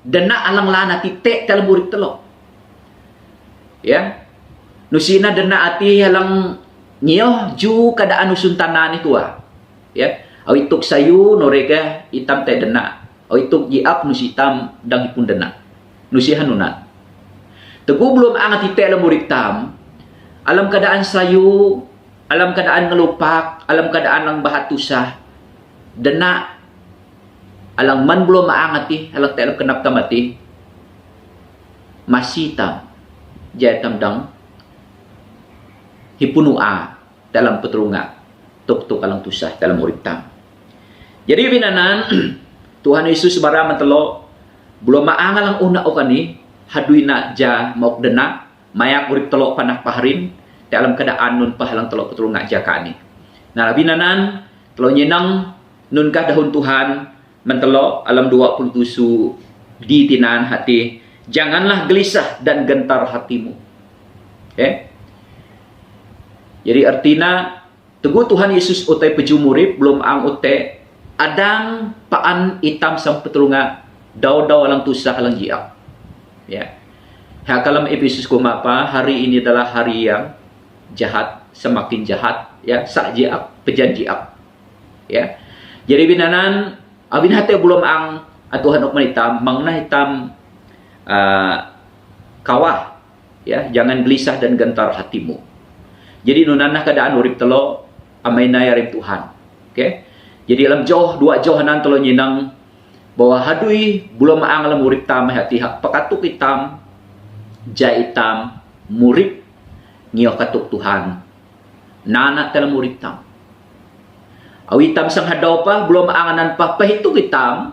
S4: dana alang lana titik dalam urip telok. Ya, nusina dana ati halang nyoh ju kadaan usun tanan itu Ya, awituk sayu norega itam te dana, awituk jiap nusitam dang ipun dana, nusihan nunat. Teguh belum angat ite alam murid tam. Alam keadaan sayu, alam keadaan ngelupak, alam keadaan lang bahatusah. Dena alang man belum maangati, alang te alam kenap tamati. Masih tam. Jaya tam dang hipunua dalam peterunga. Tuk alang tusah dalam murid tam. Jadi binanan Tuhan Yesus bara mentelo belum maangalang una okani. Hadui nak ja mauk denak mayak urip telok panak paharin dalam keadaan nun pahalang telok petulung ngak jakani. Nah, binanan telo nyenang nunkah dahun Tuhan mentelo alam 27 di tinan hati. Janganlah gelisah dan gentar hatimu. Jadi artinya teguh Tuhan Yesus utai pejumurip belum ang utai adang paan itam sang petulunga daw alang tusah alang jiak. Kalam Efesus kumapa, hari ini adalah hari yang jahat, semakin jahat, sak jiak, pejan jiak. Jadi binanan abin hati belum ang atuhan ok manitam mangna hitam kawah, jangan gelisah dan gentar hatimu. Jadi nunanah keadaan urip telo amay na yarim Tuhan. Jadi alam dua johanan telo nyinang bahwa hadui belum ang alam urip tam hati pakatuk hitam jaitam murip ngio katuk Tuhan nana dalam urip tam. Awitam sang hadaw pa belum anganan pa pahituk hitam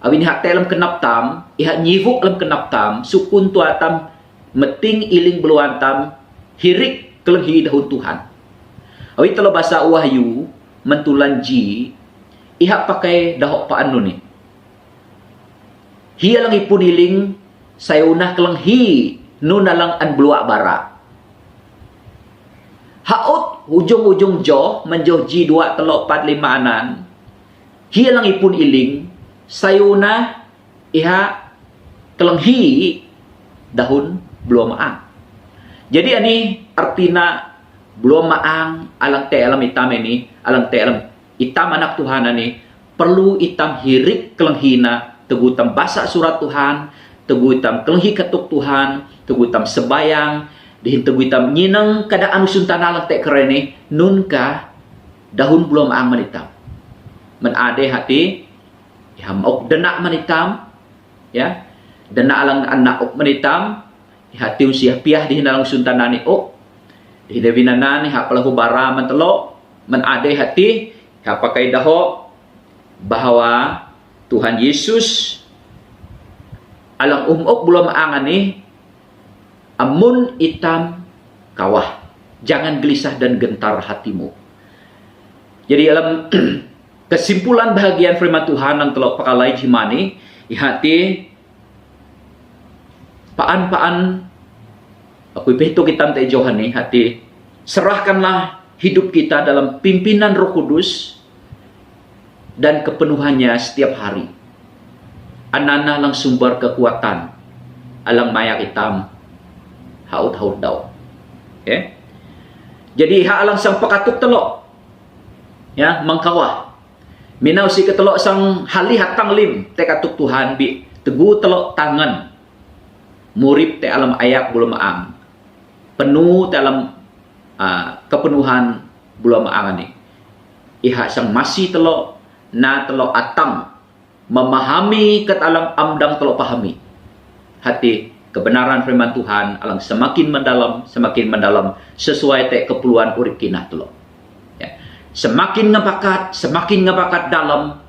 S4: awin hak telam kenap tam iha nyivuk lam kenap tam sukun tuatam meting iling beluan tam hirik kelenghi dahun Tuhan. Awit telo bahasa Wahyu mentulan ji iha pakai dahok paan ni. Hia lang ipun iling sayunah kelenghi nunalang an beluak bara. Haut ujung-ujung joh menjoh ji 2 telok 4 5 anan. Hia lang ipun iling sayunah iha kelenghi dahun belum maang. Jadi ini artina belum maang alang te alam hitam ini, alang te alam hitam anak Tuhan ini perlu hitam hirik kelenghina, teguh hitam baca surat Tuhan, teguh hitam kelenghi ketuk Tuhan, teguh hitam sebayang, dihin teguh hitam nyineng keadaan usuntan alang te kerene nunka dahun belum maang manitam. Menade hati ok denak manitam, denak alang anak ok manitam. Hati usia piah di dalam suntanani di devinanani hak pelahu bara mentelo menade hati hak pakai daho bahwa Tuhan Yesus alang belum angani amun itam kawah jangan gelisah dan gentar hatimu. Jadi dalam kesimpulan bahagian firman Tuhan yang telok pakalai jimani hati paan aku itu kita te johani hati serahkanlah hidup kita dalam pimpinan Roh Kudus dan kepenuhannya setiap hari. Anana lang sumber kekuatan alang maya hitam haut daw. Jadi alang sang pakatuk telok mangkawah minaw si ketelok sang hali hatang lim te katuk Tuhan bi teguh telok tangan murip te alam ayak belum maang penuh dalam kepenuhan belum maang ini iha sang masih telo atang memahami ket alam amdang telo pahami hati kebenaran firman Tuhan alang semakin mendalam sesuai te keperluan urip kinah telo semakin ngebakat dalam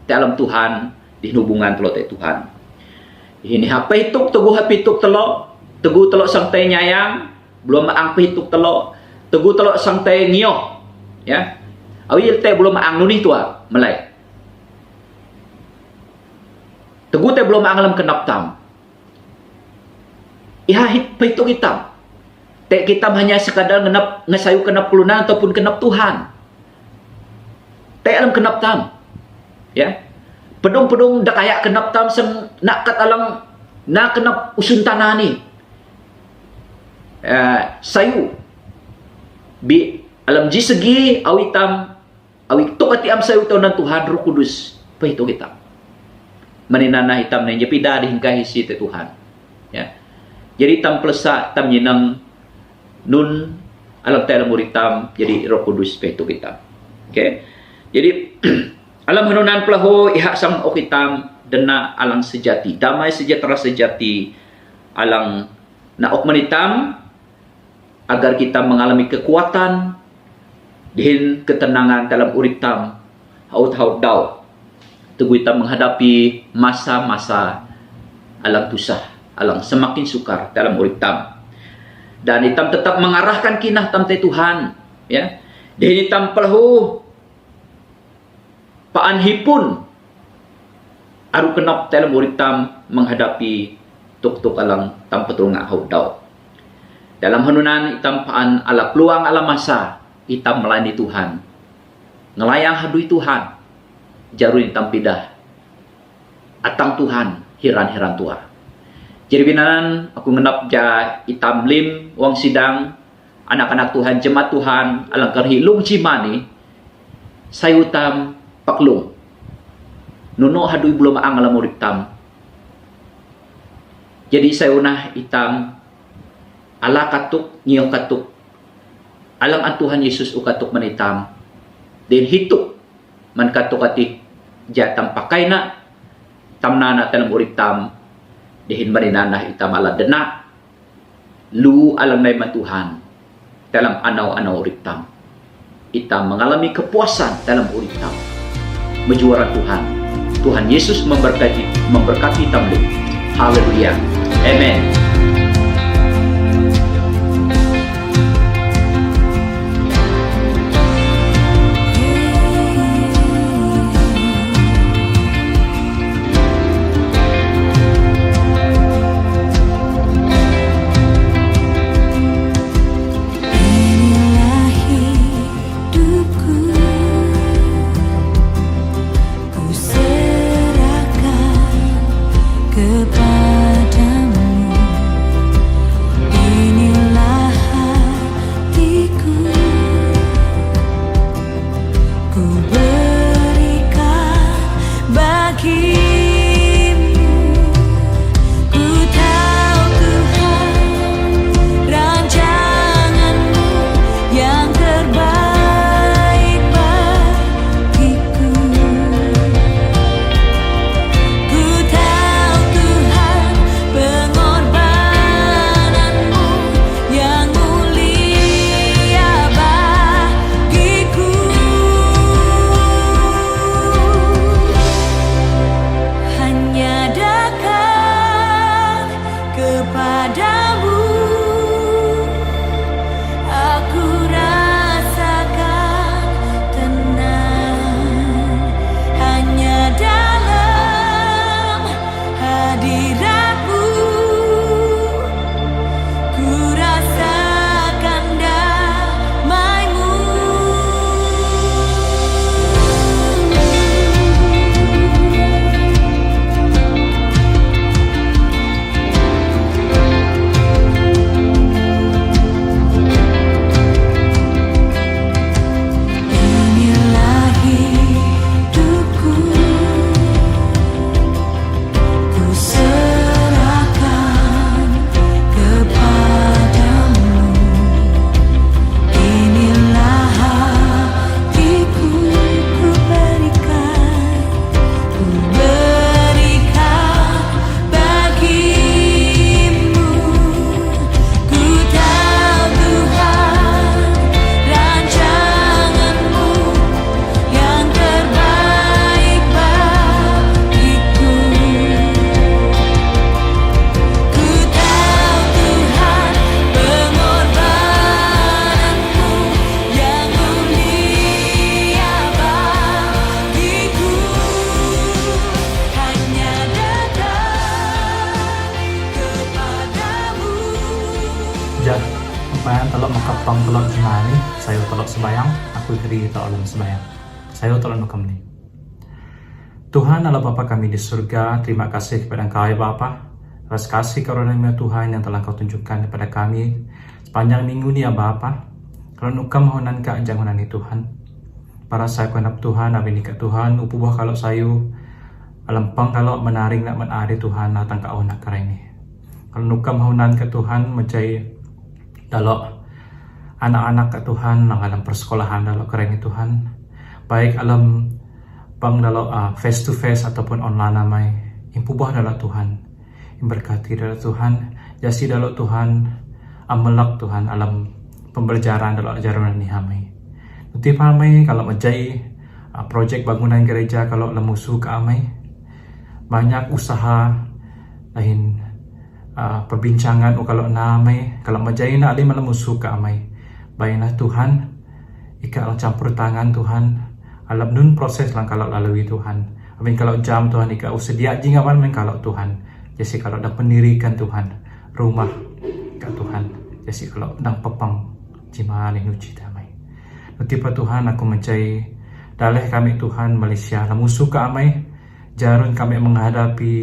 S4: te alam Tuhan di hubungan telo te Tuhan. Ini apa hituk teguh hapituk telok teguh telok sang teh nyayang belum maang pituk telok teguh telok sang teh ngioh awil teh belum maang nuni tua melai teguh teh belum maang lam kenap tam hit pituk hitam teh kitam hanya sekadar ngesayu kenap kelunan ataupun kenap Tuhan teh alam kenap tam pedung-pedung dak ayak kenap tam sem nak kat alang nak kenap usun tanah ni sayu bi alam ji segi awitam awik to kati am sayu tahunan Tuhan Roh Kudus pahito kita maninana hitam na jepida dihingkahi si te Tuhan jadi tam plesa tam nyinang nun alam ta alam muritam jadi Roh Kudus pahito kita jadi alam hanunan pelahu ihak sang okitam dena alang sejati damai sejahtera sejati alang na ok manitam agar kita mengalami kekuatan dihin ketenangan dalam urip tam haut daw teguh kita menghadapi masa-masa alang tusah alang semakin sukar dalam urip tam dan hitam tetap mengarahkan kinah tam te Tuhan Dihinitam pelahu paan hipun aru kenap dalam uritam menghadapi tuk-tuk alang tam petrunga haudau. Dalam hanunan itam paan ala peluang ala masa itam melayani Tuhan. Ngelayang hadui Tuhan. Jarun itam pidah. Atang Tuhan hiran-hiran tua. Jadi binanan aku ngenap ja itam lim wang sidang anak-anak Tuhan, jemaat Tuhan, alang karhilung cimani, sayutam paklung. Nuno hadui belum ang alam murid tam. Jadi sayunah itam, ala katuk, niyong katuk. Alang ang Tuhan Yesus ukatuk manitam. Den hituk, man katuk ati, jatam pakai na, tamnana talang murid tam, dihin maninanah itam ala denak, lu alang naiman Tuhan. Dalam anaw-anaw uritam, kita mengalami kepuasan dalam uritam, menjuara Tuhan. Tuhan Yesus memberkati tamlu. Haleluya. Amen.
S5: Supaya telok makapang telok jemari, saya telok sebayang, aku diri telok dalam sebayang. Saya telok nukam ni. Tuhan Allah Bapa kami di surga, terima kasih kepada Engkau ya Bapa. Atas kasih karunia Tuhan yang telah Kau tunjukkan kepada kami sepanjang minggu ni ya Bapa. Kalau nukam honan ka jangan ni Tuhan. Para saya kenap Tuhan, abini ka Tuhan, upubuh kalau sayu alampang kalau menaring nak menari Tuhan natang ka nak karai ni. Kalau nukam honan ka Tuhan mencai dalok anak-anak ke Tuhan nang alam persekolahan dalok keren Tuhan baik alam bang dalok face to face ataupun online namai impubah dalok Tuhan berkati dalok Tuhan jasi dalok Tuhan amelak Tuhan alam pembelajaran dalok ajaran ni hamai nanti pamai kalau menjai projek bangunan gereja kalau lemusu ke amai banyak usaha lain perbincangan kalau namai kalau majai na ali malam musuh ka amai bayna Tuhan Ika alam campur tangan Tuhan, alam nun proses lang kalau lalui Tuhan. Amin kalau jam Tuhan ika usedia jingawan men kalau Tuhan. Jadi kalau dah pendirikan Tuhan rumah ika Tuhan. Jadi kalau dang pepang jimani nuci damai. Nutipa Tuhan aku mencari dalih kami Tuhan Malaysia la musuh ka amai jarun kami menghadapi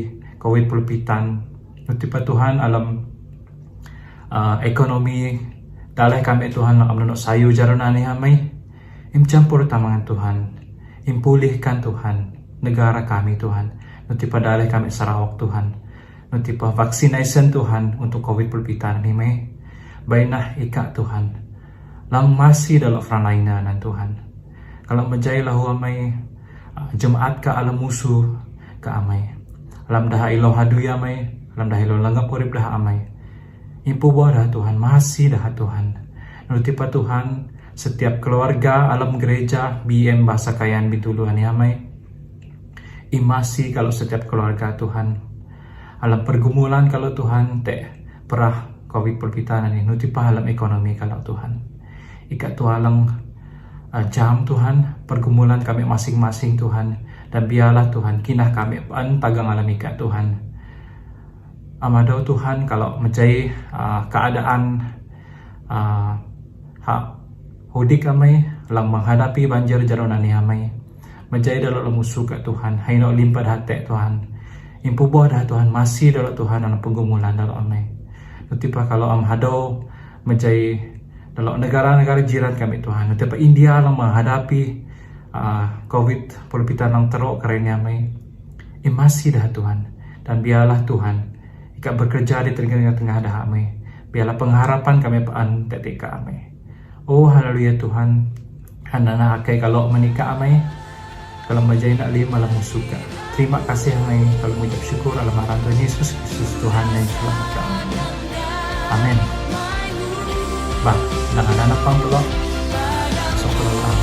S5: COVID pulpitan. Nutipa Tuhan alam ekonomi dalih kami Tuhan lang amnunok sayu jarun ani amai. Imcampur tamangan Tuhan. Impulihkan Tuhan negara kami Tuhan. Nutipa dalih kami Sarawak Tuhan. Nutipa vaccination Tuhan untuk COVID pulpitan ni may. Bainah ika Tuhan. Lang masih dalam franlainan Tuhan. Kalau menjadi lahu amai jemaat ka alam musuh ka amai. Alam dah ilo hadu ya amai. Alam dah ilo langgap urip dah amai. Impu buah dah Tuhan. Masih dah Tuhan. Nutipa Tuhan setiap keluarga alam gereja BM bahasa kayan bituluan ya amai. Imasi kalau setiap keluarga Tuhan alam pergumulan kalau Tuhan perah COVID perpitanan ini nutipa alam ekonomi kalau Tuhan ikat tualang jam Tuhan pergumulan kami masing-masing Tuhan dan biarlah Tuhan kinah kami tagang alam ikat Tuhan amadau Tuhan kalau menjadi keadaan hudik amai lang menghadapi banjir jaronan ni amai menjadi dalam musuh ke Tuhan haino limpah hati Tuhan impu buah dah Tuhan masih dalam Tuhan dalam penggumulan dalam amai nutipa kalau am hadau menjadi dalam negara-negara jiran kami Tuhan nutipa India lang menghadapi COVID pulpitan lang teruk karena amai masih dah Tuhan dan biarlah Tuhan ikat bekerja di tengah-tengah dah amai biarlah pengharapan kami paan tetek amai oh haleluya Tuhan handana akai kalau menikah amai kalau majai nak lima malam suka. Terima kasih amai kalau mengucap syukur dalam nama Tuhan Yesus Kristus Tuhan dan selamat kami. Amin. Bah, dengan anak pang belum. Sok